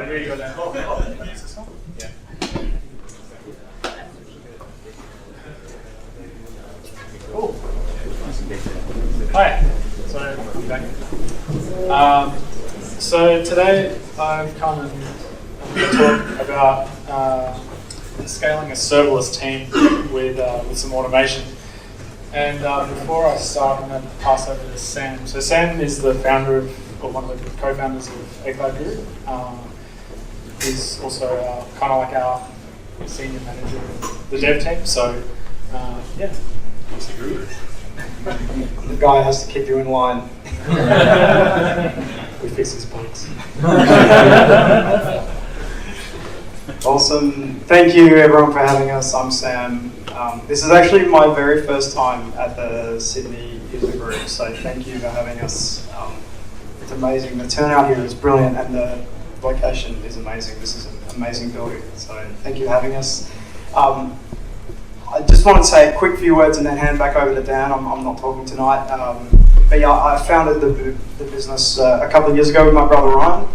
Cool. Hi. So I'm back. So today I've come and to talk about scaling a serverless team with some automation. And before I start, I'm going to pass over to Sam. So Sam is the founder of, or one of the co-founders of AWS Group. He's also kind of like our senior manager of the dev team. So yeah, he's the group. The guy has to keep you in line. We fix his bugs. Awesome. Thank you everyone for having us. I'm Sam. This is actually my very first time at the Sydney User Group, so thank you for having us. It's amazing. The turnout here is brilliant and the location is amazing. This is an amazing building, so thank you for having us. I just want to say a quick few words and then hand back over to Dan. I'm not talking tonight. But yeah, I founded the business a couple of years ago with my brother Ryan.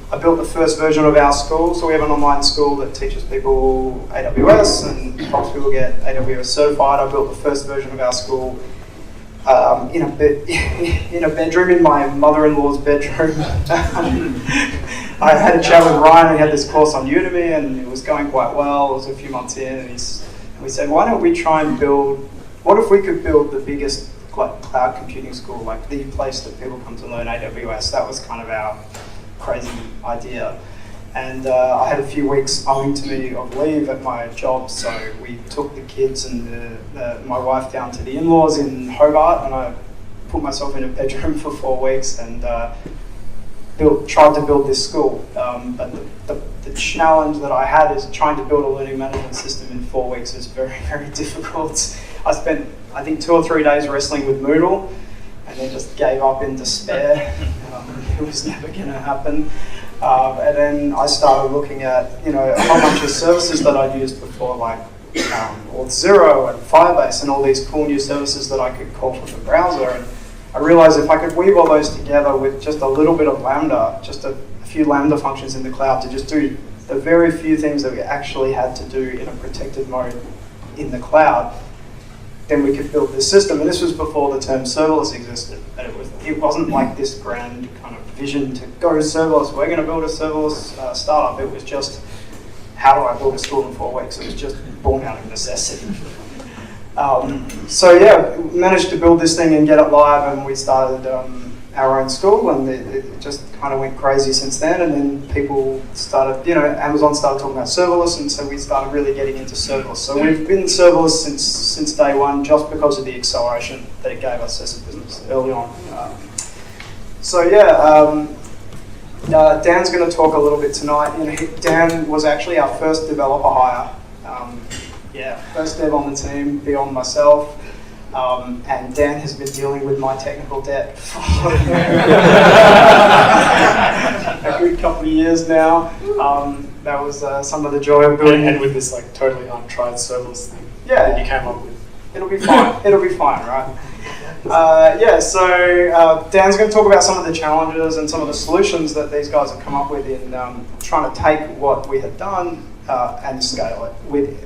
I built the first version of our school, so we have an online school that teaches people AWS and helps people get AWS certified. I built the first version of our school in a bedroom, in my mother-in-law's bedroom. I had a chat with Ryan. We had this course on Udemy, and it was going quite well. It was a few months in, and we said, why don't we try and build? What if we could build the biggest cloud computing school, like the place that people come to learn AWS? That was kind of our crazy idea. And I had a few weeks owing to me of leave at my job, so we took the kids and my wife down to the in-laws in Hobart, and I put myself in a bedroom for 4 weeks and tried to build this school. But the challenge that I had is trying to build a learning management system in 4 weeks is very, very difficult. I spent, I think, 2 or 3 days wrestling with Moodle, and then just gave up in despair. It was never going to happen. And then I started looking at, a whole bunch of services that I'd used before, like Auth0 and Firebase and all these cool new services that I could call from the browser. And I realized if I could weave all those together with just a little bit of Lambda, just a few Lambda functions in the cloud to just do the very few things that we actually had to do in a protected mode in the cloud, then we could build this system. And this was before the term serverless existed. And it wasn't like this grand kind of vision to go serverless. We're going to build a serverless startup. It was just, how do I build a school in 4 weeks? It was just born out of necessity. So yeah, we managed to build this thing and get it live, and we started our own school, and it just kind of went crazy since then. And then people started, Amazon started talking about serverless, and so we started really getting into serverless. So we've been serverless since day one, just because of the acceleration that it gave us as a business early on. So yeah, Dan's going to talk a little bit tonight. Dan was actually our first developer hire. First dev on the team beyond myself. And Dan has been dealing with my technical debt for a good couple of years now. That was some of the joy of building. And with this like totally untried serverless thing that you came up with. It'll be fine. It'll be fine, right? So Dan's going to talk about some of the challenges and some of the solutions that these guys have come up with in trying to take what we had done and scale it with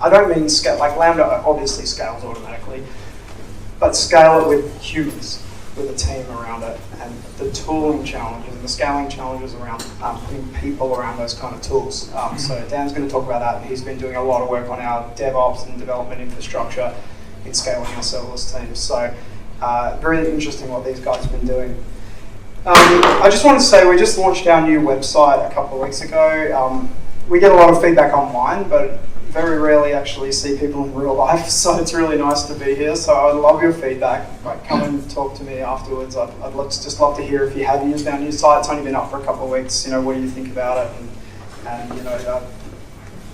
I don't mean scale, like Lambda obviously scales automatically, but scale it with humans, with a team around it, and the tooling challenges and the scaling challenges around putting people around those kind of tools. So Dan's going to talk about that, and he's been doing a lot of work on our DevOps and development infrastructure in scaling our serverless teams. So very interesting what these guys have been doing. I just wanted to say we just launched our new website a couple of weeks ago. We get a lot of feedback online, but very rarely actually see people in real life, so it's really nice to be here. So I'd love your feedback. Like, come and talk to me afterwards. I'd just love to hear if you have used our new site. It's only been up for a couple of weeks. What do you think about it? And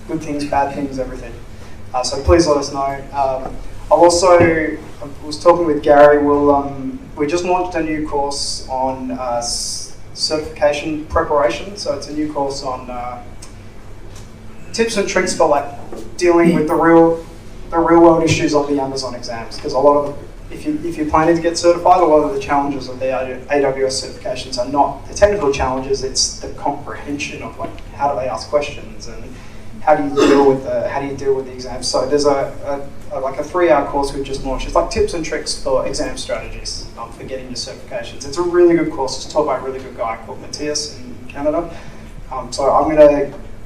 good things, bad things, everything. So please let us know. I was talking with Gary. We just launched a new course on certification preparation. So it's a new course on tips and tricks for like dealing with the real world issues of the Amazon exams, because a lot of if you're planning to get certified, a lot of the challenges of the AWS certifications are not the technical challenges, it's the comprehension of like how do they ask questions and how do you deal with the exams. So there's like a 3-hour course we've just launched. It's like tips and tricks for exam strategies for getting your certifications. It's a really good course. It's taught by a really good guy called Matthias in Canada. So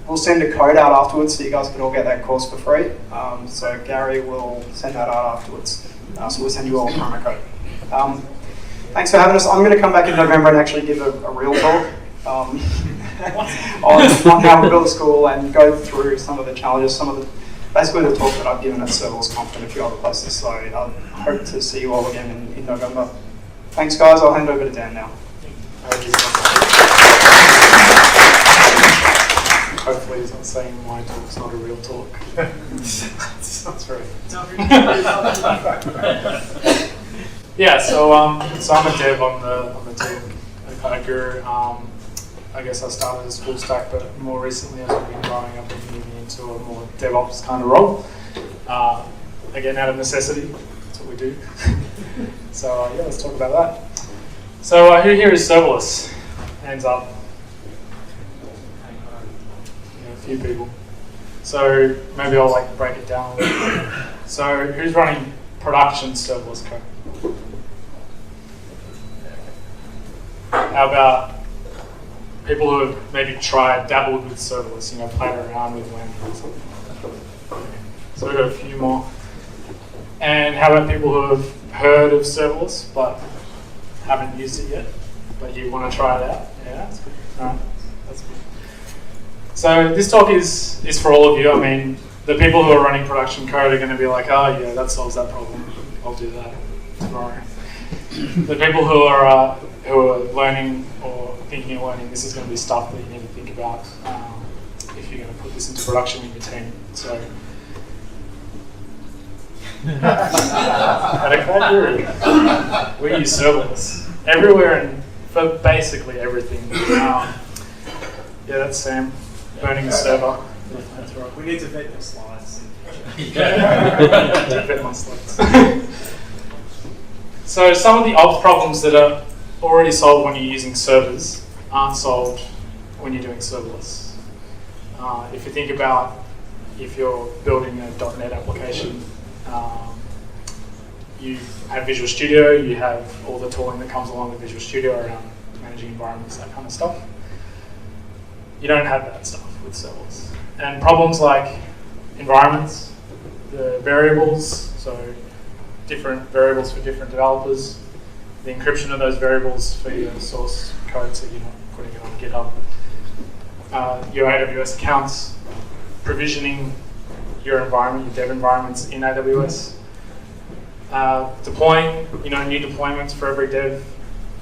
we'll send a code out afterwards so you guys can all get that course for free. So Gary will send that out afterwards. So we'll send you all a promo code. Thanks for having us. I'm going to come back in November and actually give a real talk on how we build a school and go through some of the challenges, basically the talk that I've given at Serverless Conf and a few other places. So I hope to see you all again in November. Thanks, guys. I'll hand over to Dan now. Hopefully he's not saying my talk's not a real talk. Sounds right. Yeah, so I'm a dev on the team at Guru. I guess I started as full stack, but more recently as I've been growing, I've been moving into a more DevOps kind of role. Again, out of necessity, that's what we do. So yeah, let's talk about that. So who here is serverless? Hands up. Yeah, a few people. So maybe I'll like break it down a little bit. So who's running production serverless code? How about people who have maybe dabbled with serverless, played around with Lambda or something? So we've got a few more. And how about people who have heard of serverless but haven't used it yet, but you want to try it out? Yeah, that's good. All right, that's good. So this talk is for all of you. I mean, the people who are running production code are going to be like, oh yeah, that solves that problem. I'll do that tomorrow. The people who are learning or thinking of learning, this is going to be stuff that you need to think about if you're going to put this into production with your team. So, at a Guru, we use serverless everywhere and for basically everything. Yeah, that's Sam burning a server. That's right. We need to vet your slides. Vet my slides. So some of the ops problems that are already solved when you're using servers aren't solved when you're doing serverless. If you think about if you're building a .NET application, you have Visual Studio, you have all the tooling that comes along with Visual Studio around managing environments, that kind of stuff. You don't have that stuff with serverless. And problems like environments, the variables, so different variables for different developers, the encryption of those variables for your source code so you're not putting it on GitHub. Your AWS accounts, provisioning your environment, your dev environments in AWS. Deploying, new deployments for every dev.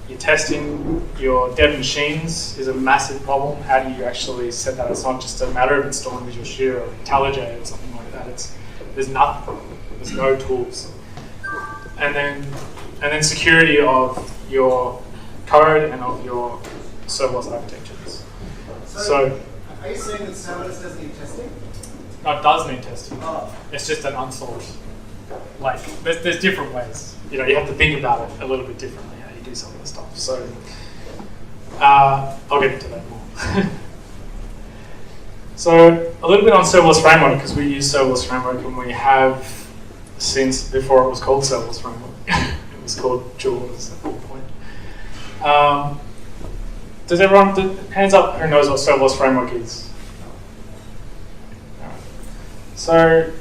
Your testing, your dev machines is a massive problem. How do you actually set that? It's not just a matter of installing Visual Studio or IntelliJ or something like that. There's nothing. There's no tools. And then security of your code and of your serverless architectures. So are you saying that serverless doesn't need testing? No, it does need testing. Oh. It's just an unsolved. Like, there's different ways. You have to think about it a little bit differently how you do some of the stuff. So I'll get into that more. So a little bit on Serverless Framework, because we use Serverless Framework and we have since before it was called Serverless Framework. It was called Jaws at one point. Does everyone, hands up who knows what Serverless Framework is? So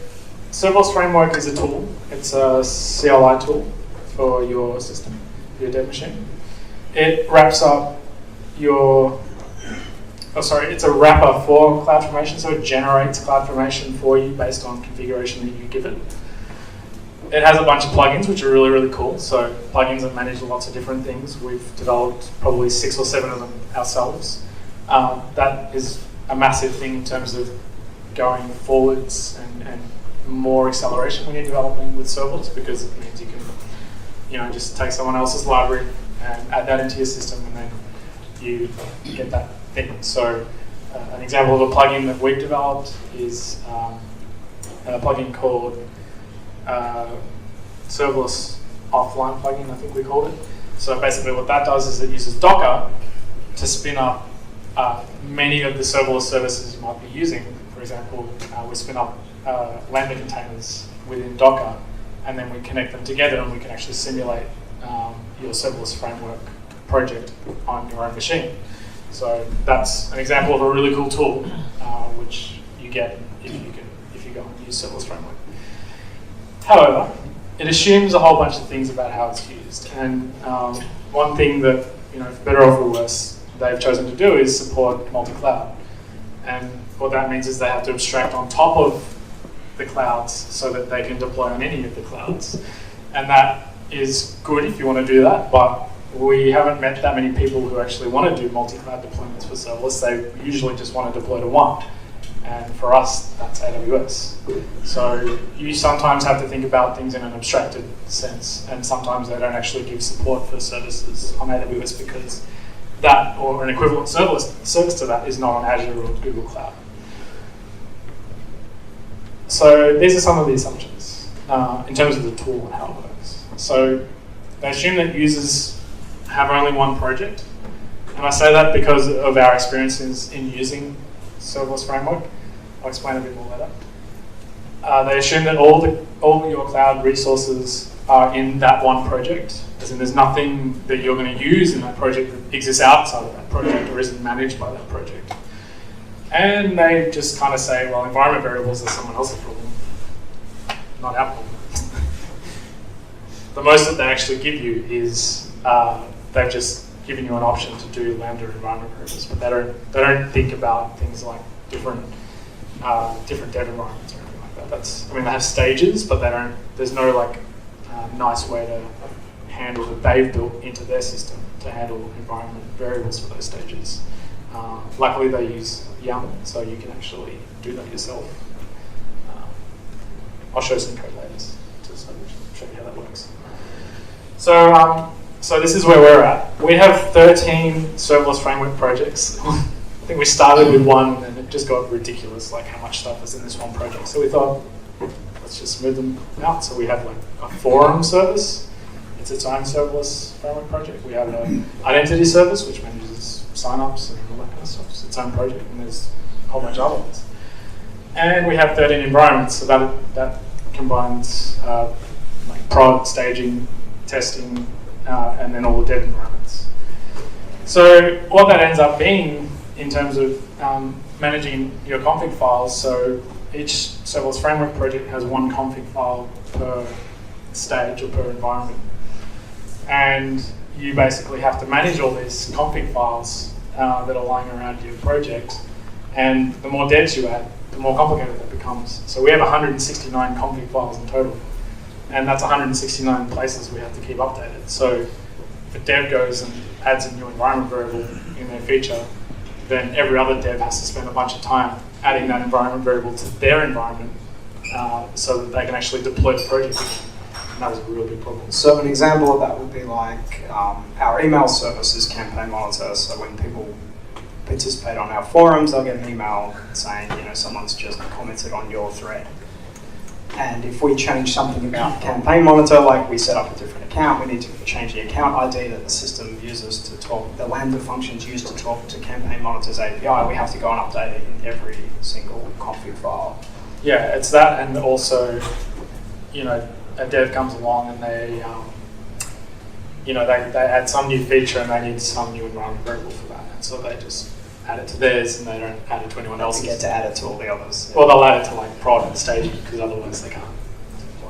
Serverless Framework is a tool. It's a CLI tool for your system, your dev machine. It wraps up it's a wrapper for CloudFormation, so it generates CloudFormation for you based on configuration that you give it. It has a bunch of plugins which are really, really cool. So plugins that manage lots of different things. We've developed probably 6 or 7 of them ourselves. That is a massive thing in terms of going forwards and more acceleration when you're developing with serverless, because it means you can, just take someone else's library and add that into your system, and then you get that thing. So an example of a plugin that we've developed is a plugin called Serverless offline plugin, I think we called it. So basically what that does is it uses Docker to spin up many of the serverless services you might be using. For example, we spin up Lambda containers within Docker, and then we connect them together and we can actually simulate your serverless framework project on your own machine. So that's an example of a really cool tool, which you get if you go and use serverless framework. However, it assumes a whole bunch of things about how it's used, and one thing that, for better or for worse, they've chosen to do is support multi-cloud. And what that means is they have to abstract on top of the clouds so that they can deploy on any of the clouds. And that is good if you want to do that, but we haven't met that many people who actually want to do multi-cloud deployments for serverless. They usually just want to deploy to one. And for us, that's AWS. So you sometimes have to think about things in an abstracted sense, and sometimes they don't actually give support for services on AWS because that, or an equivalent service to that, is not on Azure or Google Cloud. So these are some of the assumptions in terms of the tool and how it works. So they assume that users have only one project. And I say that because of our experiences in using serverless framework. I'll explain a bit more later. They assume that all your cloud resources are in that one project, as in there's nothing that you're going to use in that project that exists outside of that project or isn't managed by that project. And they just kind of say, well, environment variables are someone else's problem, not our problem. The most that they actually give you is they've just given you an option to do Lambda environment variables, but they don't think about things like different dev environments or anything like that. They have stages, but there's no nice way to handle that they've built into their system to handle environment variables for those stages. Luckily, they use YAML, so you can actually do that yourself. I'll show some code later to show you how that works. So this is where we're at. We have 13 serverless framework projects. I think we started with one, and then it just got ridiculous, like how much stuff is in this one project. So we thought, let's just move them out. So we have like a forum service. It's its own serverless framework project. We have an identity service, which manages signups and all that kind of stuff. It's its own project, and there's a whole bunch of other ones. And we have 13 environments, so that combines like prod, staging, testing, and then all the dev environments. So what that ends up being in terms of managing your config files, so each serverless framework project has one config file per stage or per environment. And you basically have to manage all these config files that are lying around your project. And the more devs you add, the more complicated that becomes. So we have 169 config files in total. And that's 169 places we have to keep updated. So if a dev goes and adds a new environment variable in their feature, then every other dev has to spend a bunch of time adding that environment variable to their environment so that they can actually deploy the project. And that was a really big problem. So an example of that would be like our email service is Campaign Monitor. So when people participate on our forums, they'll get an email saying, someone's just commented on your thread. And if we change something about Campaign Monitor, like we set up a different account, we need to change the account ID that the system uses to talk, the Lambda functions used to talk to Campaign Monitor's API, we have to go and update it in every single config file. Yeah, it's that, and also, a dev comes along and they add some new feature and they need some new environment variable for that. And so they just add it to theirs and they don't add it to anyone else's. They get to add it to all the others. Well, they'll add it to like prod and staging because otherwise they can't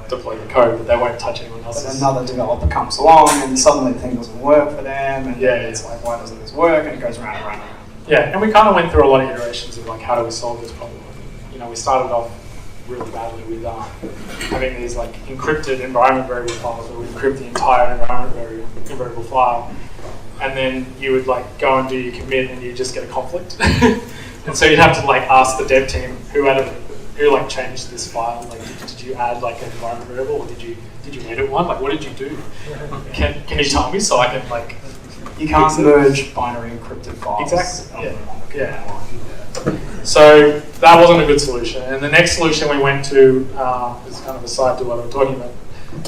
deploy the code, but they won't touch anyone else's. But another developer comes along and suddenly the thing doesn't work for them, and it's like, why doesn't this work? And it goes round and round and round. Yeah, and we kind of went through a lot of iterations of like, how do we solve this problem? We started off really badly with having these like encrypted environment variable files where we encrypt the entire environment variable file, and then you would like go and do your commit and you just get a conflict. And so you'd have to like ask the dev team who like changed this file, like did you add like an environment variable or did you edit one? Like what did you do? Can you tell me so I can like you can't merge binary encrypted files. Exactly. Yeah. So that wasn't a good solution. And the next solution we went to is kind of aside to what I'm talking about.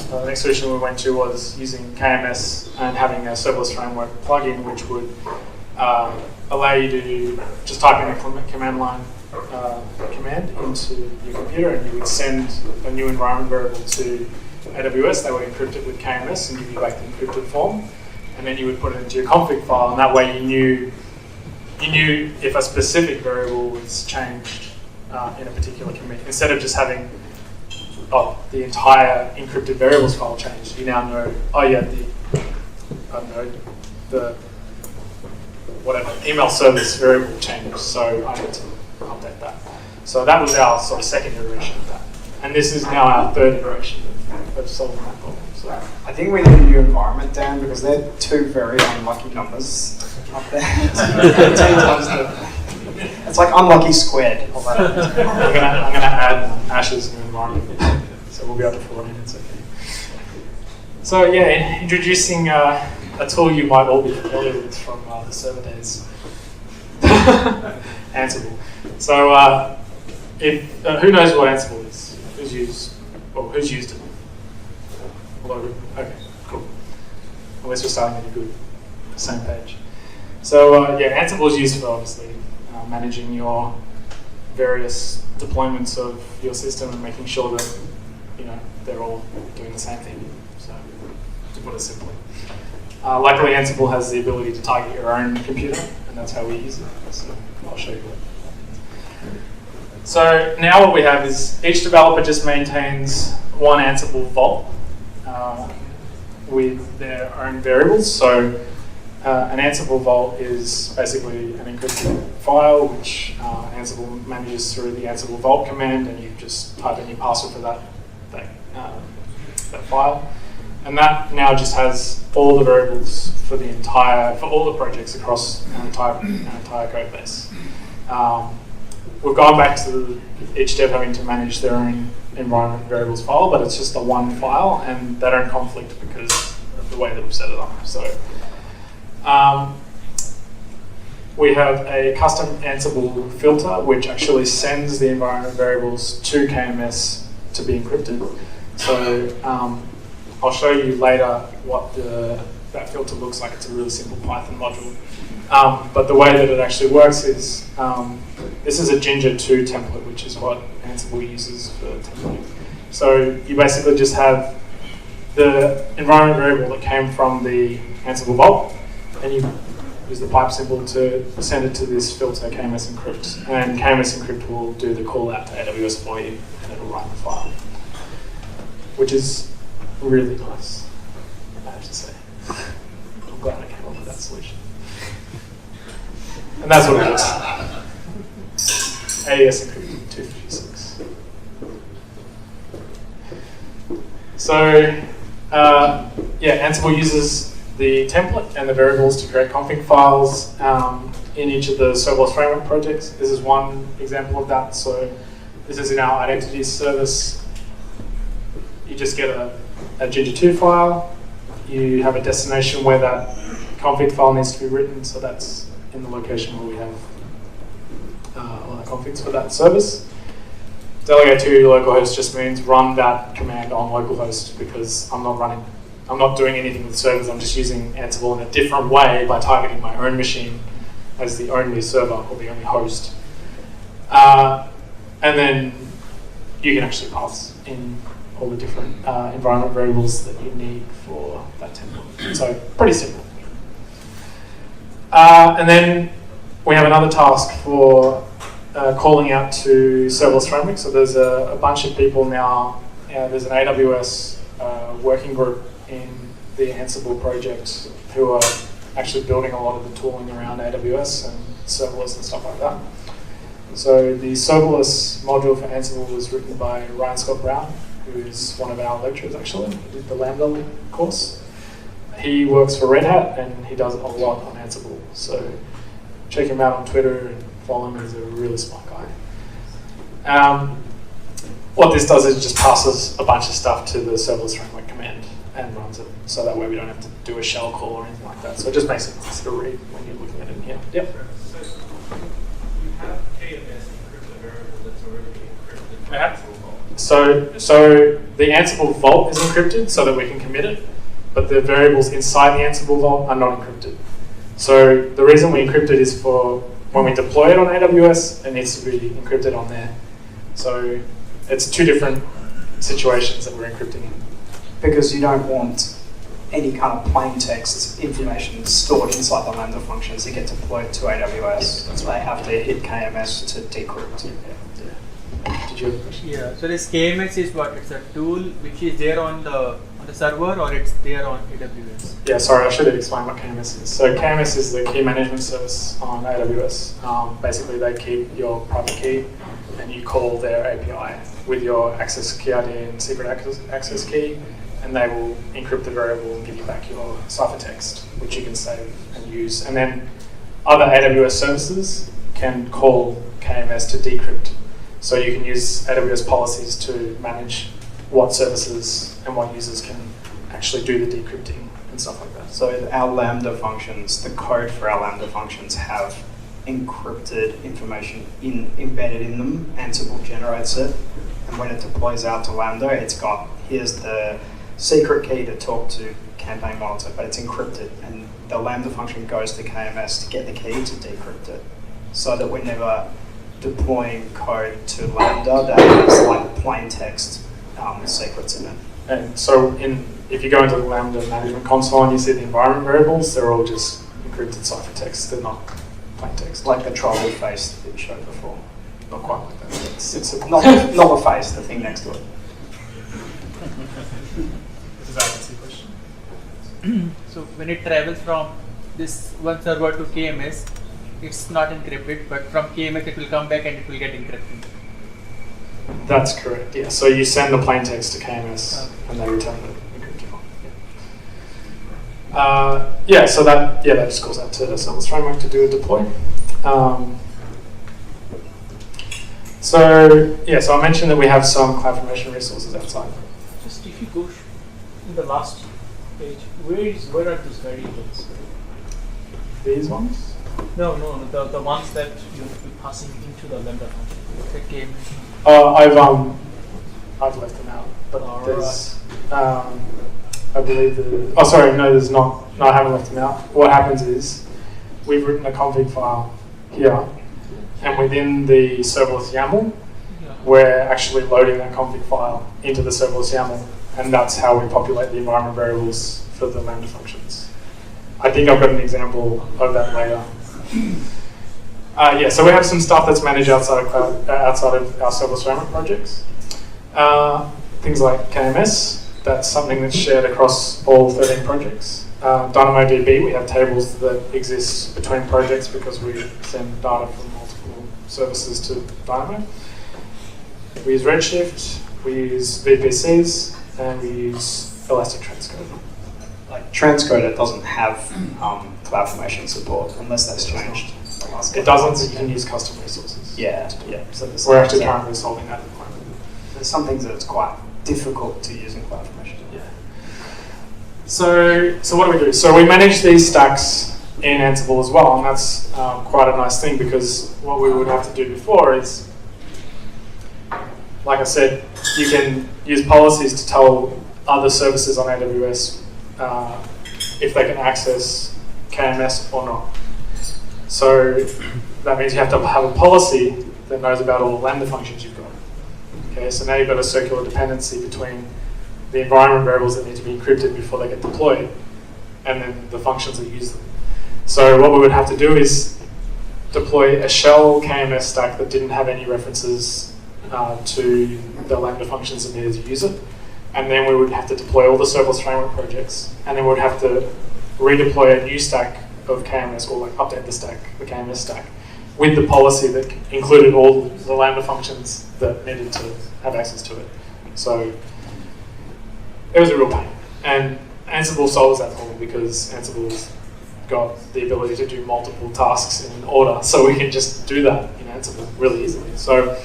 The next solution we went to was using KMS and having a serverless framework plugin, which would allow you to just type in a command line command into your computer, and you would send a new environment variable to AWS. They would encrypt it with KMS and give you back the encrypted form, and then you would put it into your config file, and that way you knew if a specific variable was changed in a particular commit. Instead of just having the entire encrypted variables file changed, you now know, the whatever email service variable changed, so I need to update that. So that was our sort of second iteration of that. And this is now our third iteration of solving that problem. So I think we need a new environment, Dan, because they're two very unlucky numbers up there. It's like unlucky squared. I'm gonna add Ash's new environment, so we'll be able to pull it in. It's okay. So yeah, introducing a tool you might all be familiar with from the server days, Ansible. So who knows what Ansible is? Who's used it? Okay, cool. Unless we're starting at a good same page. So yeah, Ansible is used for obviously managing your various deployments of your system and making sure that they're all doing the same thing. So to put it simply, luckily Ansible has the ability to target your own computer, and that's how we use it. So I'll show you. So now what we have is each developer just maintains one Ansible vault with their own variables. So an Ansible vault is basically an encrypted file which Ansible manages through the Ansible vault command, and you just type in your password for that file. And that now just has all the variables for all the projects across an entire code base. We've gone back to each dev having to manage their own environment variables file, but it's just the one file, and they don't conflict because of the way that we've set it up. So we have a custom Ansible filter which actually sends the environment variables to KMS to be encrypted. So I'll show you later what that filter looks like. It's a really simple Python module. But the way that it actually works is, this is a Ginger 2 template, which is what Ansible uses for templating. So you basically just have the environment variable that came from the Ansible vault, and you use the pipe symbol to send it to this filter, KMS encrypt. And KMS encrypt will do the call out to AWS for you, and it'll run the file, which is really nice, I have to say. I'm glad I came up with that solution. And that's what it is. AWS encrypted 256. So, yeah, Ansible uses the template and the variables to create config files in each of the serverless framework projects. This is one example of that. So this is in our identity service. You just get a Ginger 2 file. You have a destination where that config file needs to be written. So that's in the location where we have all the configs for that service. Delegate to localhost just means run that command on localhost, because I'm not doing anything with servers. I'm just using Ansible in a different way by targeting my own machine as the only server or the only host. And then you can actually pass in all the different environment variables that you need for that template. So pretty simple. And then we have another task for calling out to serverless framework. So there's a bunch of people now. There's an AWS working group in the Ansible project who are actually building a lot of the tooling around AWS and serverless and stuff like that. So the serverless module for Ansible was written by Ryan Scott Brown, who is one of our lecturers actually. He did the Lambda course. He works for Red Hat and he does a lot on Ansible. So check him out on Twitter and follow him. He's a really smart guy. What this does is just passes a bunch of stuff to the serverless framework command and runs it. So that way we don't have to do a shell call or anything like that. So it just makes it easy to read when you're looking at it in here. Yep. So you have KMS encrypted variable that's already encrypted. So the Ansible vault is encrypted so that we can commit it, but the variables inside the Ansible vault are not encrypted. So the reason we encrypt it is for when we deploy it on AWS, it needs to be encrypted on there. So it's two different situations that we're encrypting in. Because you don't want any kind of plain text information stored inside the Lambda functions that get deployed to AWS. That's why they have to hit KMS to decrypt. Did you have a question? Yeah, so this KMS is what? It's a tool which is there on the server, or it's there on AWS? Yeah, sorry, I should have explained what KMS is. So KMS is the key management service on AWS. Basically, they keep your private key and you call their API with your access key ID and secret access key, and they will encrypt the variable and give you back your ciphertext, which you can save and use. And then other AWS services can call KMS to decrypt. So you can use AWS policies to manage what services and what users can actually do the decrypting and stuff like that. So our Lambda functions, the code for our Lambda functions have encrypted information embedded in them. Ansible generates it, and when it deploys out to Lambda, it's got, here's the secret key to talk to campaign monitor, but it's encrypted, and the Lambda function goes to KMS to get the key to decrypt it, so that we're never deploying code to Lambda that has like plain text secrets in it. And so if you go into the Lambda management console and you see the environment variables, they're all just encrypted ciphertext. They're not plain text. Like the trolley face that you showed before. Not quite like that. It's not the face, the thing next to it. Does that answer your question? So when it travels from this one server to KMS, it's not encrypted, but from KMS it will come back and it will get encrypted. That's correct, yeah. So you send the plain text to KMS and they return the encrypted one. Yeah, so that just goes out to the serverless framework to do a deploy. So I mentioned that we have some CloudFormation resources outside. Just if you go in the last page, where are these variables? These ones? No, the ones that you'll be passing into the Lambda function. The KMS. I've left them out, but All there's, I believe there's not. No, I haven't left them out. What happens is we've written a config file here, and within the serverless YAML, we're actually loading that config file into the serverless YAML, and that's how we populate the environment variables for the Lambda functions. I think I've got an example of that later. So we have some stuff that's managed outside of our serverless framework projects. Things like KMS, that's something that's shared across all 13 projects. DynamoDB, we have tables that exist between projects because we send data from multiple services to Dynamo. We use Redshift, we use VPCs, and we use Elastic Transcode. Like transcode, it doesn't have CloudFormation support unless that's changed. It doesn't, but you can use custom resources. Yeah. So We're actually currently solving that at the moment. there's some things that it's quite difficult to use in CloudFormation. Yeah. So what do? So we manage these stacks in Ansible as well, and that's quite a nice thing because what we would have to do before is, like I said, you can use policies to tell other services on AWS if they can access KMS or not. So that means you have to have a policy that knows about all the Lambda functions you've got. Okay, so now you've got a circular dependency between the environment variables that need to be encrypted before they get deployed, and then the functions that use them. So what we would have to do is deploy a shell KMS stack that didn't have any references to the Lambda functions that needed to use it, and then we would have to deploy all the serverless framework projects, and then we would have to redeploy a new stack of KMS, or like update the KMS stack, with the policy that included all the Lambda functions that needed to have access to it. So it was a real pain. And Ansible solves that problem because Ansible's got the ability to do multiple tasks in order, so we can just do that in Ansible really easily. So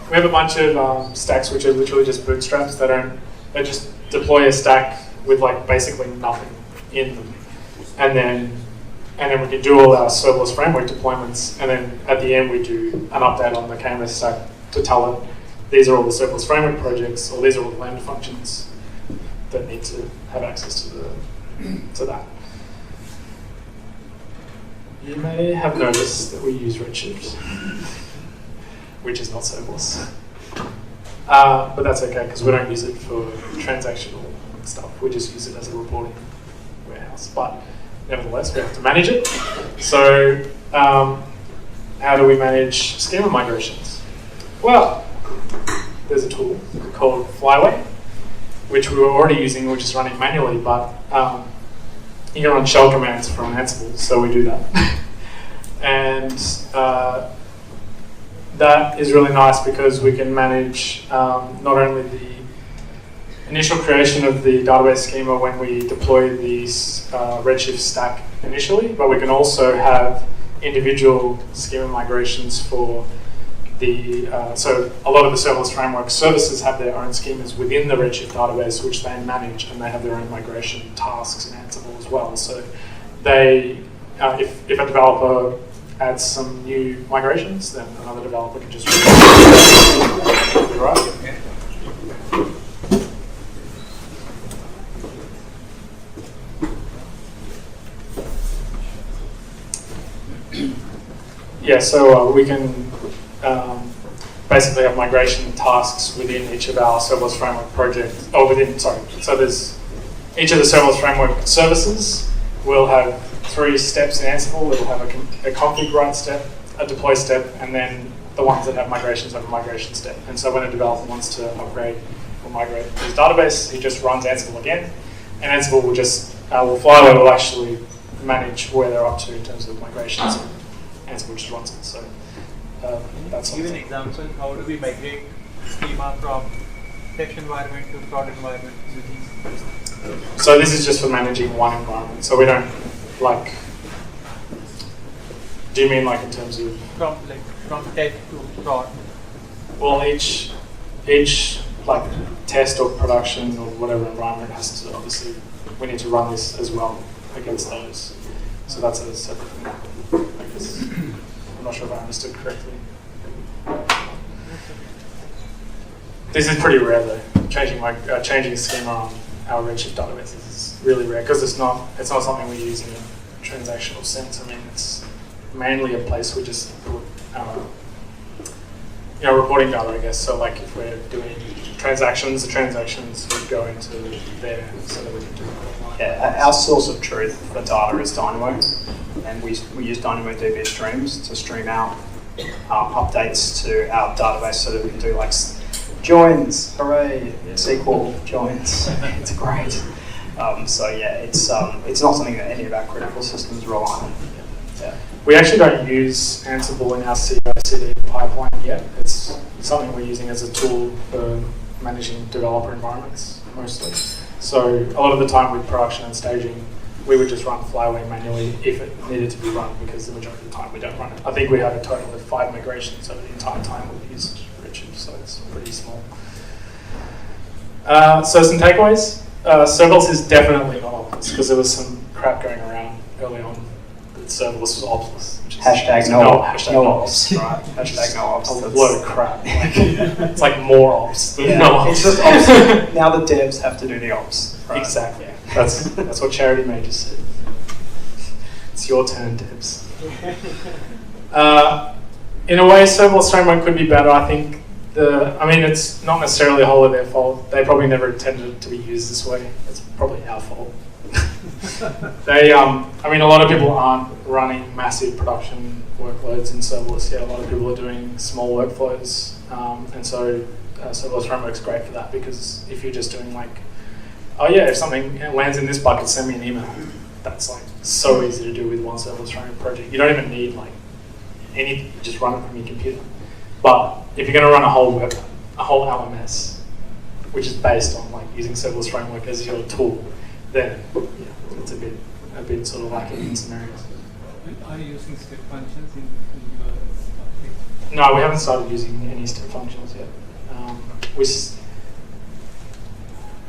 we have a bunch of stacks which are literally just bootstraps. They just deploy a stack with like basically nothing in them, and then we can do all our serverless framework deployments, and then at the end we do an update on the KMS stack to tell it these are all the serverless framework projects, or these are all the Lambda functions that need to have access to that. You may have noticed that we use Redshift, which is not serverless. But that's okay, because we don't use it for transactional stuff. We just use it as a reporting warehouse. But nevertheless, we have to manage it. So how do we manage schema migrations? Well, there's a tool called Flyway, which we were already using, which is running manually, but you can run shell commands from Ansible, so we do that. And that is really nice because we can manage not only the initial creation of the database schema when we deploy these Redshift stack initially, but we can also have individual schema migrations for the, so a lot of the serverless framework services have their own schemas within the Redshift database, which they manage, and they have their own migration tasks in Ansible as well. So they, if a developer adds some new migrations, then another developer can just right. Yeah, so we can basically have migration tasks within each of our serverless framework projects, or within, sorry, so there's each of the serverless framework services will have 3 steps in Ansible. It will have a config write step, a deploy step, and then the ones that have migrations have a migration step. And so when a developer wants to upgrade or migrate his database, he just runs Ansible again, and Ansible will just, Flyway will actually manage where they're up to in terms of migrations, and Ansible just runs it. So that's Give an example, how do we migrate schema from test environment to prod environment using this? So this is just for managing one environment. So we don't like. Do you mean like in terms of from test to prod? Well, each like test or production or whatever environment has to obviously we need to run this as well against those. So that's a separate thing. I guess I'm not sure if I understood correctly. This is pretty rare though. Changing schema on our Redshift databases is really rare because it's not something we use in a transactional sense. I mean, it's mainly a place we just put reporting data, I guess. So like if we're doing transactions, the transactions would go into there so that we can do it. Yeah, our source of truth for data is Dynamo, and we use DynamoDB streams to stream out updates to our database so that we can do like joins, hooray, SQL joins. It's great. So yeah, it's not something that any of our critical systems rely on. Yeah. We actually don't use Ansible in our CI/CD pipeline yet. It's something we're using as a tool for managing developer environments mostly. So a lot of the time with production and staging, we would just run Flyway manually if it needed to be run, because the majority of the time we don't run it. I think we have a total of 5 migrations over the entire time we've used Redshift, so it's pretty small. So some takeaways. Serverless is definitely not optless, because there was some crap going around early on that serverless was optless. Hashtag no ops. Right. Hashtag no ops. A load of crap. It's like more ops than Yeah, no ops. it's just ops. Now the devs have to do the ops. Right? Exactly. Yeah. That's what Charity Major said. It's your turn, devs. In a way, serverless framework could be better. I think it's not necessarily wholly their fault. They probably never intended it to be used this way. It's probably our fault. A lot of people aren't running massive production workloads in serverless yet. A lot of people are doing small workflows, and so serverless framework's great for that, because if you're just doing like, if something lands in this bucket, send me an email. That's like so easy to do with one serverless framework project. You don't even need like anything. You just run it from your computer. But if you're going to run a whole LMS, which is based on like using serverless framework as your tool, then it's a bit sort of lacking in some areas. Are you using step functions in your No, we haven't started using any step functions yet.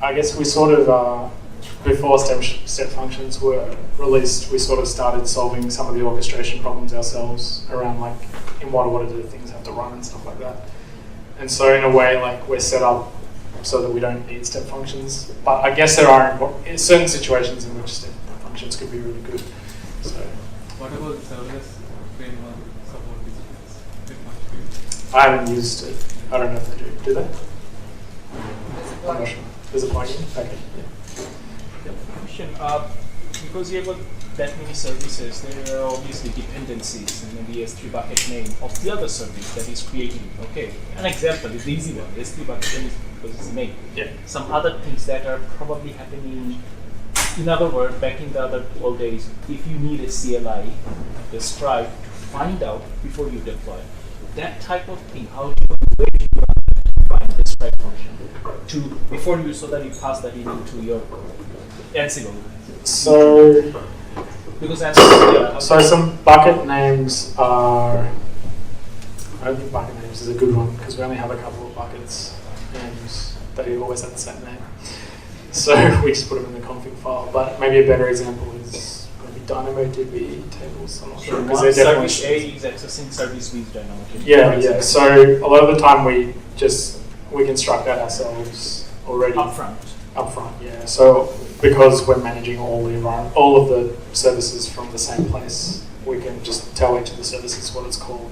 I guess we sort of, before step functions were released, we sort of started solving some of the orchestration problems ourselves around like, in what order do things have to run and stuff like that. And so in a way, like we're set up so that we don't need step functions. But I guess there are certain situations in which step functions could be really good. So What about serverless framework support this? I haven't used it. I don't know if they do. Do they? I'm not sure. There's a plugin? Okay. Yeah. Question, because you have got that many services, there are obviously dependencies in the S3 bucket name of the other service that is creating. Okay, an example is the easy one. S3 bucket name is because it's name. Yeah. Some other things that are probably happening. In other words, back in the other old days, if you need a CLI describe to find out before you deploy, that type of thing, how do you where do you find the describe function to before you so that you pass that into your Ansible? So Because Ansible, So some bucket names are, I don't think bucket names is a good one because we only have a couple of buckets and they always have the same name. So we just put them in the config file. But maybe a better example is maybe DynamoDB tables. I'm not sure because they're definitely service A is accessing service B is DynamoDB. yeah. So a lot of the time we construct that ourselves already upfront. Yeah. So because we're managing all of the services from the same place, we can just tell each of the services what it's called.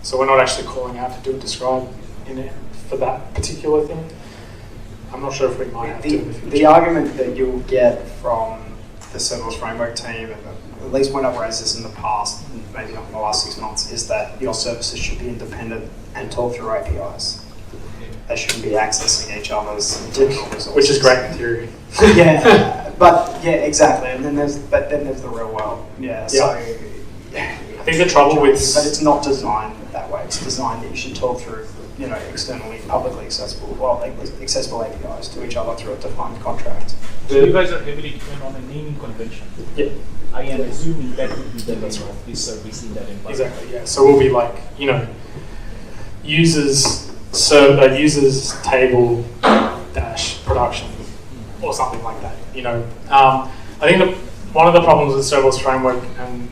So we're not actually calling out to do a describe in it for that particular thing. I'm not sure if we might have to in the future. The argument that you'll get from the serverless framework team, and at least when I've raised this in the past, maybe not in the last 6 months, is that your services should be independent and talk through APIs. They shouldn't be accessing each other's internal resources. Which is great in theory. Exactly. And then there's the real world. Yeah. So I think the trouble with but it's not designed that way. It's designed that you should talk through, externally, publicly accessible, accessible APIs to each other through a defined contract. So you guys are heavily dependent on a naming convention. Yeah. I am assuming that would be the name of this service in that environment. Exactly. Yeah. So we'll be like, users table dash production or something like that. I think one of the problems with serverless framework, and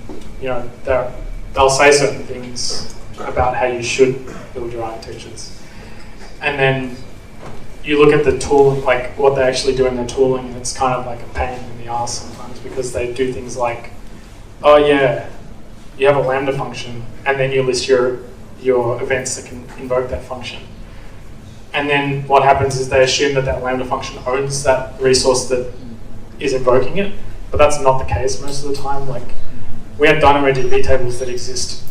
they'll say certain things about how you should build your architectures, and then you look at the tool, like what they actually do in their tooling, and it's kind of like a pain in the ass sometimes because they do things like, oh yeah, you have a Lambda function, and then you list your events that can invoke that function. And then what happens is they assume that Lambda function owns that resource that is invoking it, but that's not the case most of the time. Like we have DynamoDB tables that exist,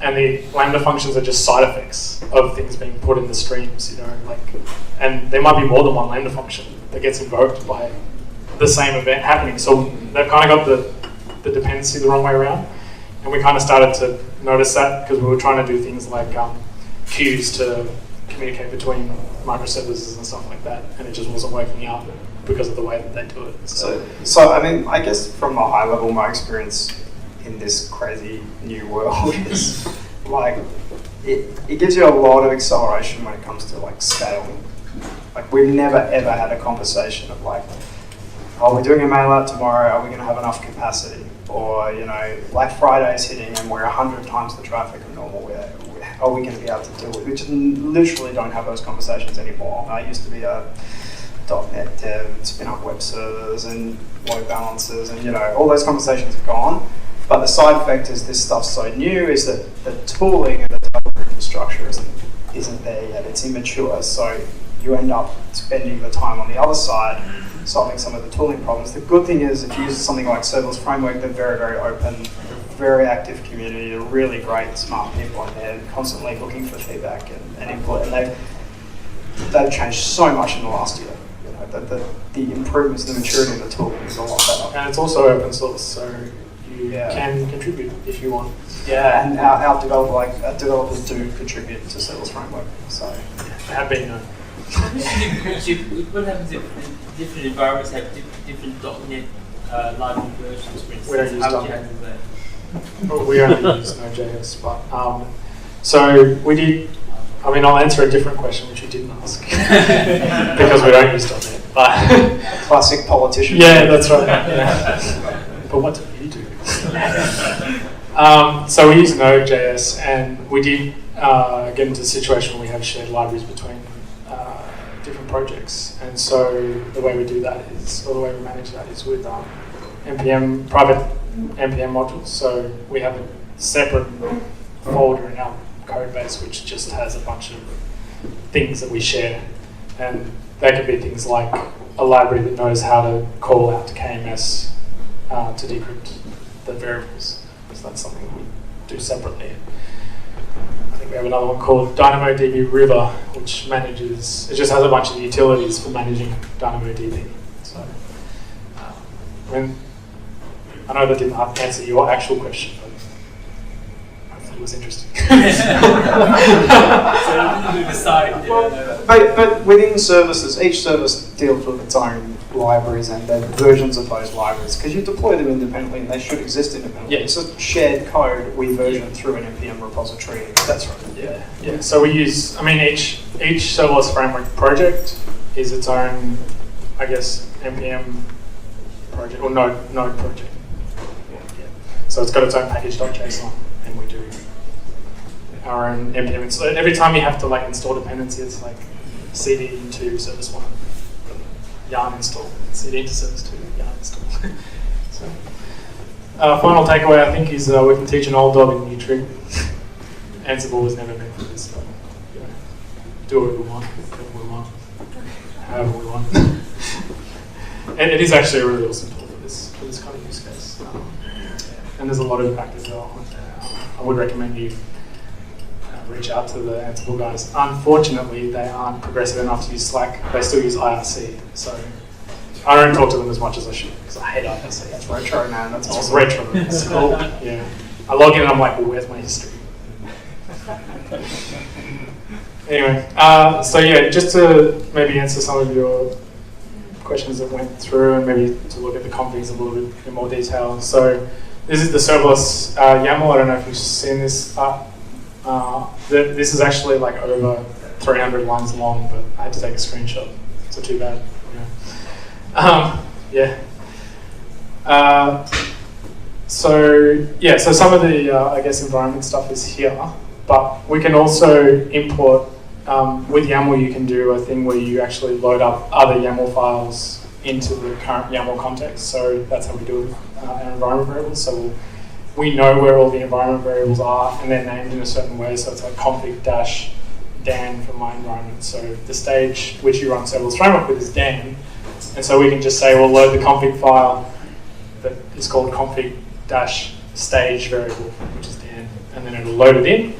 and the Lambda functions are just side effects of things being put in the streams, and there might be more than one Lambda function that gets invoked by the same event happening. So they've kind of got the dependency the wrong way around. And we kind of started to notice that because we were trying to do things like queues to communicate between microservices and stuff like that, and it just wasn't working out because of the way that they do it. So I mean, I guess from a high level, my experience in this crazy new world is like it gives you a lot of acceleration when it comes to like scaling. Like we've never ever had a conversation of like, oh, we're doing a mail out tomorrow, are we going to have enough capacity? Or, Black Friday's hitting and we're 100 times the traffic of normal. Are we going to be able to deal with it? We just literally don't have those conversations anymore. I used to be a .NET dev, spin up web servers and load balancers, and all those conversations are gone. But the side effect is this stuff's so new is that the tooling and the development infrastructure isn't there yet. It's immature, so you end up spending the time on the other side solving some of the tooling problems. The good thing is if you use something like Serverless Framework, they're very, very open, they're a very active community, they're really great, smart people in there, constantly looking for feedback and input, and they've changed so much in the last year. The improvements, the maturity of the tooling is a lot better. And it's also open source, so you can contribute if you want. Yeah, and our developers do contribute to Serverless Framework, so. They have been known. What happens if different environments have different .NET library versions, for instance? We don't use How would you .NET. handle that? Well, we only use Node.js, but so we did. I mean, I'll answer a different question which you didn't ask because we don't use .NET. But classic politician. Yeah, that's right. Yeah. But what do you do? So we use Node.js, and we did get into a situation where we have shared libraries between different projects. And so the way we do that is, or the way we manage that is with NPM, private NPM modules. So we have a separate folder in our code base which just has a bunch of things that we share. And they could be things like a library that knows how to call out to KMS to decrypt the variables. So that's something we do separately. I think we have another one called DynamoDB River, which manages, it just has a bunch of utilities for managing DynamoDB. So, I know that didn't answer your actual question, but hopefully it was interesting. But within services, each service deals with its own libraries and then versions of those libraries, because you deploy them independently and they should exist independently. Yeah. It's a shared code we version through an NPM repository. That's right. Yeah. So we use, each serverless framework project is its own, I guess, NPM project or node project. Yeah. So it's got its own package.json, and we do our own NPM install. Every time you have to install dependency, it's like cd to service 1, yarn install, cd to service 2, yarn install. So, final takeaway, I think, is we can teach an old dog a new trick. Ansible was never meant for this, but do what we want, when we want, however we want. And it is actually a really awesome tool for this kind of use case. And there's a lot of impact as well. I would recommend you reach out to the Ansible guys. Unfortunately, they aren't progressive enough to use Slack. They still use IRC. So I don't talk to them as much as I should because I hate IRC. That's retro, man. That's It's awesome. retro. It's cool. Yeah. I log in and I'm like, well, where's my history? Anyway, so yeah, just to maybe answer some of your questions that went through and maybe to look at the configs a little bit in more detail. So this is the serverless YAML. I don't know if you've seen this. This is actually over 300 lines long, but I had to take a screenshot, so too bad. So some of the I guess environment stuff is here, but we can also import with YAML. You can do a thing where you actually load up other YAML files into the current YAML context. So that's how we do it with our environment variables. So we know where all the environment variables are, and they're named in a certain way. So it's like config-dan for my environment. So the stage which you run serverless framework with is Dan. And so we can just say, well, load the config file that is called config-stage variable, which is Dan, and then it'll load it in.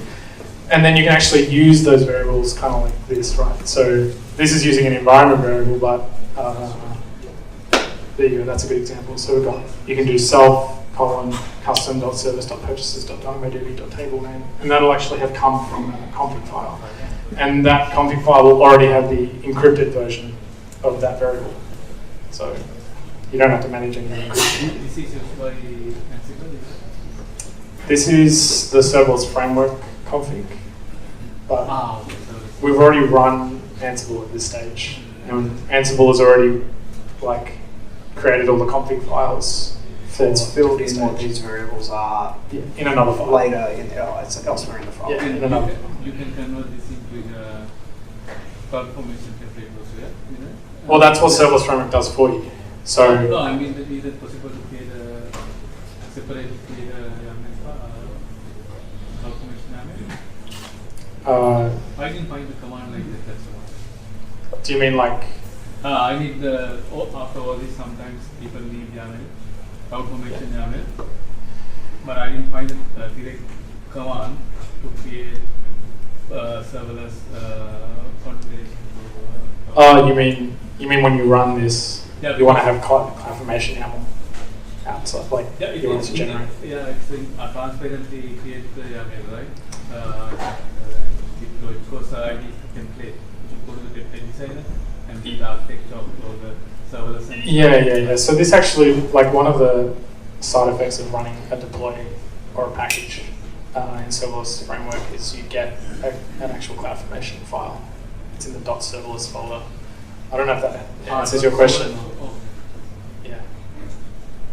And then you can actually use those variables kind of like this, right? So this is using an environment variable, but there you go, that's a good example. So you can do self:/custom.service.purchases.dynamodb.table name, and that'll actually have come from a config file. And that config file will already have the encrypted version of that variable. So you don't have to manage any encryption. This is used by Ansible. This is the serverless framework config, but Okay, we've already run Ansible at this stage, and Ansible has already created all the config files. It's filled in what these variables are in another file. later it's elsewhere in the file. Yeah, in another. You can convert this into a CloudFormation template also, yeah? Well, that's what serverless framework does for you. So No, I mean, is it possible to create a separate CloudFormation YAML? I didn't find the command like that, that's why. do you mean I need after all this, sometimes people need YAML, CloudFormation YAML, but I didn't find a direct command to create serverless configuration. you mean when you run this, Yeah, you want to have CloudFormation YAML outside, Yeah, you want it to generate. it's transparently create the YAML, right? Deploy, because I need template. You go to the template designer and the architecture of all the serverless. And Yeah. So this actually, one of the side effects of running a deploy or a package in serverless framework is you get an actual CloudFormation file. It's in the .serverless folder. I don't know if that answers your question. Yeah.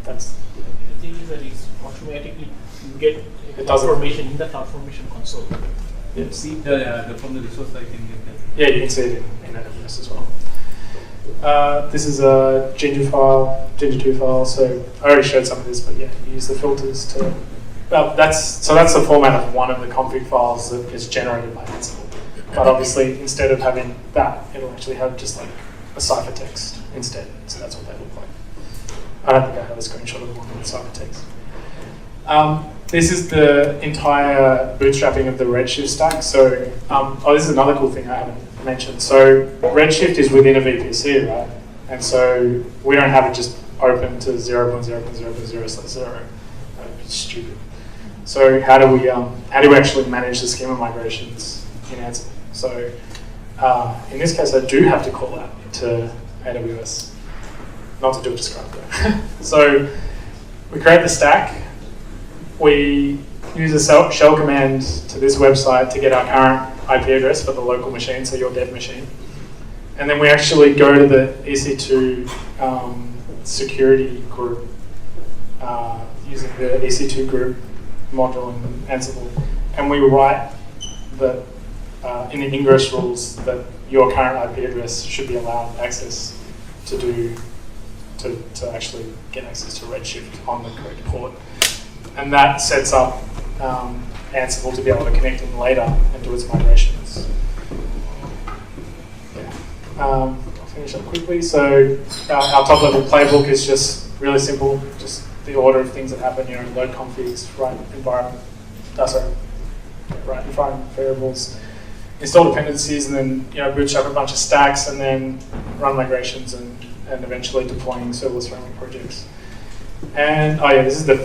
That's. The thing is that it's automatically you get It doesn't- information in the CloudFormation console. Yeah. See? From the resource I can get that. Yeah, you can see it in AWS as well. This is a Ginger file, Ginger2 file. So I already showed some of this, but yeah, you use the filters to. Well, that's the format of one of the config files that is generated by Ansible. But obviously, instead of having that, it'll actually have just like a ciphertext instead. So that's what they look like. I don't think I have a screenshot of one with ciphertext. This is the entire bootstrapping of the Redshift stack. So, this is another cool thing I haven't mentioned. So, Redshift is within a VPC, right? And so we don't have it just open to 0.0.0.0/0. That'd be stupid. So, how do we actually manage the schema migrations in Ansible? So, in this case, I do have to call out to AWS, not to do it describe though. So, we create the stack. We use a shell command to this website to get our current IP address for the local machine, so your dev machine. And then we actually go to the EC2 security group using the EC2 group module in Ansible. And we write that in the ingress rules that your current IP address should be allowed access to actually get access to Redshift on the correct port. And that sets up Ansible to be able to connect in later and do its migrations. Yeah. I'll finish up quickly. So our top level playbook is just really simple, just the order of things that happen, load configs, write environment variables, install dependencies, and then bootstrap a bunch of stacks, and then run migrations and eventually deploying serverless framework projects. And this is the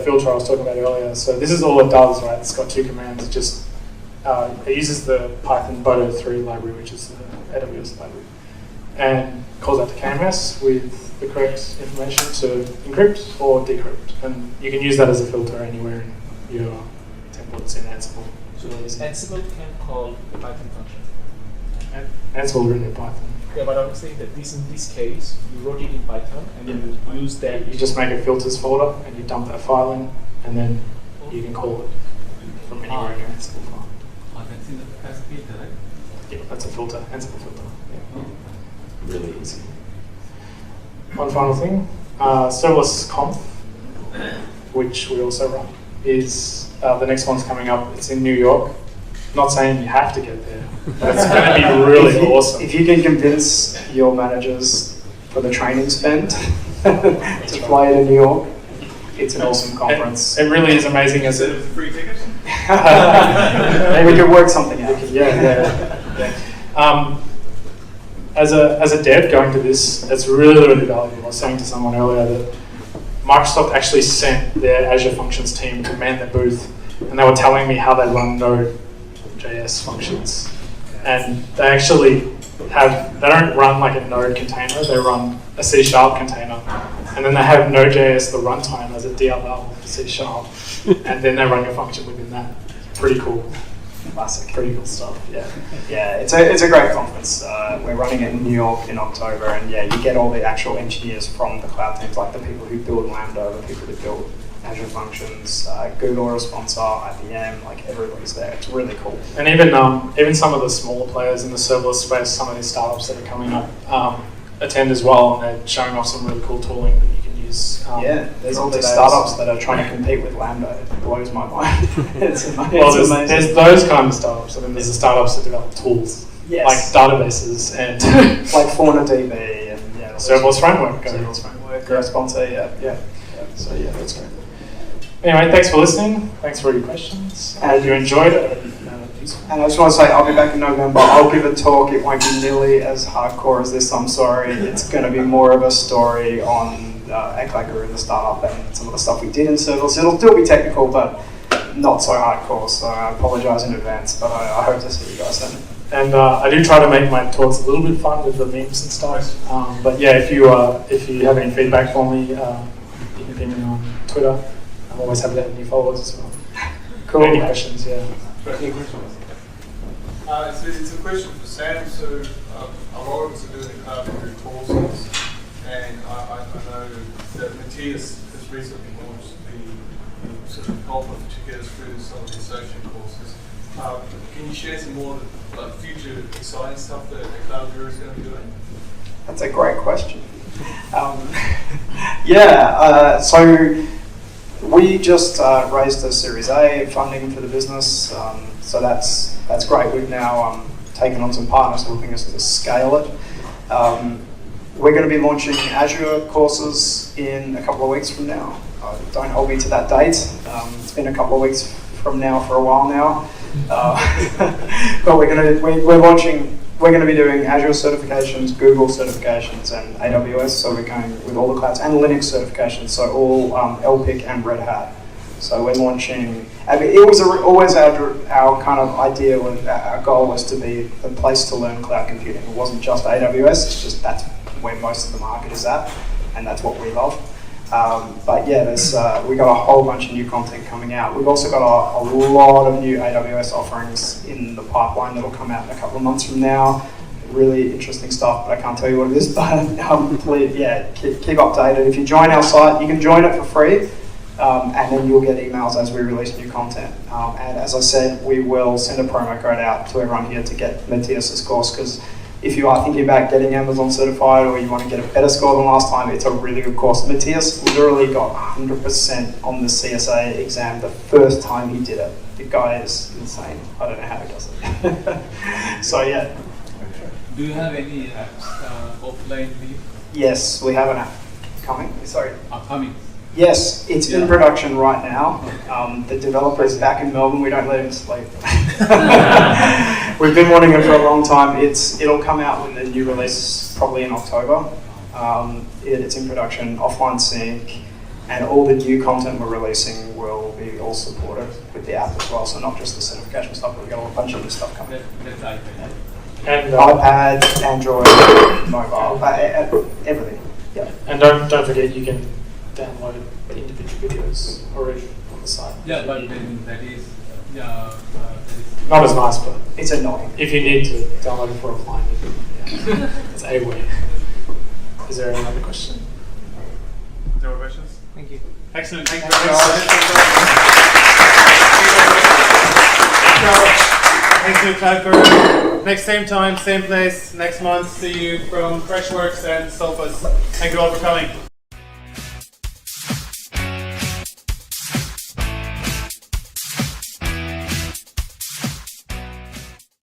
filter I was talking about earlier. So this is all it does, right? It's got two commands. It uses the Python Boto3 library, which is the AWS library, and calls out to KMS with the correct information to encrypt or decrypt. And you can use that as a filter anywhere in your templates in Ansible. So Ansible can call the Python function. Ansible written in Python. Yeah, but I was saying that in this case, you wrote it in Python and you use that. You just make a filters folder and you dump that file in, and then you can call it from anywhere in your Ansible file. That's in the filter, right? Yeah, that's a filter, Ansible filter. Yeah. Really easy. One final thing, serverless conf, which we also run, is the next one's coming up. It's in New York. Not saying you have to get there. That's going to be really awesome. If you can convince your managers for the training spend to fly to New York, it's an awesome conference. It really is amazing as Is it a free ticket? Maybe we could work something out. Yeah. As a dev going to this, it's really, really valuable. I was saying to someone earlier that Microsoft actually sent their Azure Functions team to man the booth, and they were telling me how they run Node.js functions. And they actually they don't run like a Node container, they run a C# container. And then they have Node.js, the runtime, as a DLL for C#. And then they run your function within that. Pretty cool. Classic. Pretty cool stuff, yeah. Yeah, it's a great conference. We're running it in New York in October, and yeah, you get all the actual engineers from the cloud teams, like the people who build Lambda, the people who build Azure Functions, Google are a sponsor, IBM, like everybody's there. It's really cool. And even some of the smaller players in the serverless space, some of these startups that are coming up, attend as well, and they're showing off some really cool tooling that you can use. There's all these startups that are trying to compete with Lambda. It blows my mind. It's amazing. Well, there's those kind of startups, and then there's the startups that develop tools, Yes. like databases and like FaunaDB and serverless framework. Serverless framework, a sponsor, yeah. So yeah, that's great. Anyway, thanks for listening. Thanks for your questions. I hope you enjoyed it. And I just want to say, I'll be back in November. I'll give a talk. It won't be nearly as hardcore as this, I'm sorry. It's going to be more of a story on Eklager and the startup and some of the stuff we did in serverless. It'll still be technical, but not so hardcore. So I apologize in advance, but I hope to see you guys then. And I do try to make my talks a little bit fun with the memes and stuff. But yeah, if you have any feedback for me, you can ping me on Twitter. I'm always happy to have new followers as well. Cool. Any questions? Yeah. It's a question for Sam. So a lot of us are doing CloudFormation courses, and I know that Matthias has recently launched the sort of helper to get us through some of the associate courses. Can you share some more like future exciting stuff that Cloud Guru is going to be doing? That's a great question. So we just raised a Series A funding for the business, so that's great. We've now taken on some partners helping us to scale it. We're going to be launching Azure courses in a couple of weeks from now. Don't hold me to that date. It's been a couple of weeks from now for a while now, but we're going to be doing Azure certifications, Google certifications, and AWS. So we're going with all the clouds and Linux certifications. So all LPIC and Red Hat. So we're launching. I mean, it was always our kind of idea. Our goal was to be the place to learn cloud computing. It wasn't just AWS. It's just that's where most of the market is at, and that's what we love. But yeah, we got a whole bunch of new content coming out. We've also got a lot of new AWS offerings in the pipeline that'll come out in a couple of months from now. Really interesting stuff, but I can't tell you what it is. But please, keep updated. If you join our site, you can join it for free, and then you'll get emails as we release new content. And as I said, we will send a promo code out to everyone here to get Matthias's course, because if you are thinking about getting Amazon certified or you want to get a better score than last time, it's a really good course. Matthias literally got 100% on the CSA exam the first time he did it. The guy is insane. I don't know how he does it. So yeah. Do you have any apps offline? Yes, we have an app coming. Sorry. Upcoming. Yes, it's in production right now. The developer is back in Melbourne. We don't let him sleep. We've been wanting it for a long time. It'll come out with a new release probably in October. It's in production, offline sync, and all the new content we're releasing will be all supported with the app as well. So not just the certification stuff, but we've got a bunch of new stuff coming. That's iPad. And iPad, Android, mobile, everything. Yeah. And don't forget you can download individual videos already on the site. Yeah, but then that is Not as nice, but It's annoying. if you need to download it for offline, it's a way. Is there another question? No more questions? Thank you. Excellent. Thank you Thank you, Cloud Guru. Next same time, same place, next month. See you from Freshworks and Sofas. Thank you all for coming.